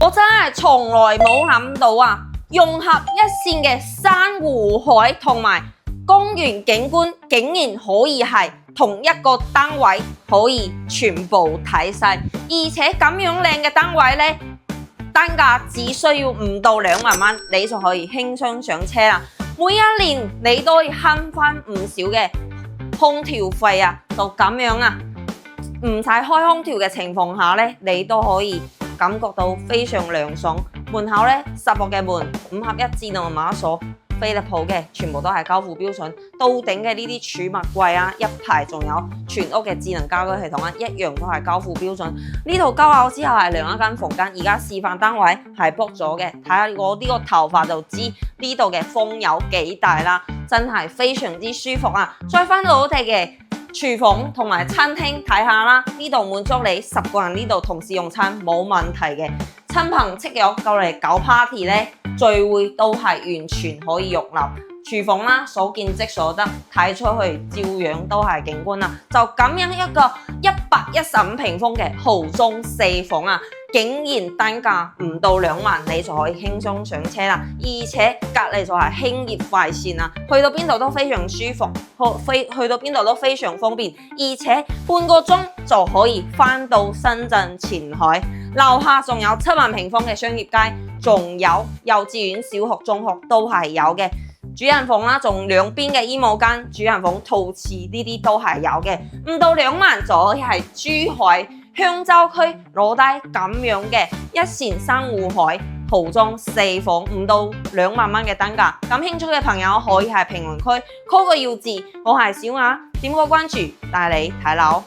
我真係從來冇諗到啊！融合一線嘅珊瑚海同埋公園景觀，竟然可以係同一個單位可以全部睇晒，而且咁樣靚嘅單位呢，單價只需要唔到2萬蚊，你就可以輕鬆上車啦。每一年你都可以慳翻唔少嘅空調費啊！就咁樣啊，唔使開空調嘅情況下呢，你都可以感覺到非常涼爽。門口呢，16嘅門，5合1智能碼鎖，飛利浦嘅全部都係交付標準，到頂嘅呢啲儲物櫃啊，一排仲有全屋嘅智能家居系統啊，一樣都係交付標準。呢度交好之後係另一間房間，而家示範單位係 book 咗嘅，睇下我呢個頭髮就知呢度嘅風有幾大啦，真係非常之舒服啊！再翻到我哋嘅廚房同埋餐廳睇下啦，呢度滿足你10個人呢度同時用餐冇問題嘅，親朋戚友過嚟搞 party 呢，聚會都係完全可以容納。廚房啦，所見即所得，睇出去照樣都係景觀啦。就咁樣一個115平方嘅豪裝4房啊，竟然單價唔到2萬，你就可以輕鬆上車啦。而且隔離就係興業快線啊，去到邊度都非常舒服，去到邊度都非常方便，而且半個鐘就可以翻到深圳前海。樓下仲有7萬平方嘅商業街，仲有幼稚園、小學、中學都係有嘅。主人房啦，仲兩邊嘅衣帽間、主人房、陶瓷呢啲都係有嘅，唔到2萬就可以係珠海香洲區攞低咁樣嘅一線珊瑚海豪裝4房，唔到2萬蚊嘅單價。感興趣嘅朋友可以喺評論區 call 個要字，我係小雅，點個關注帶你睇樓。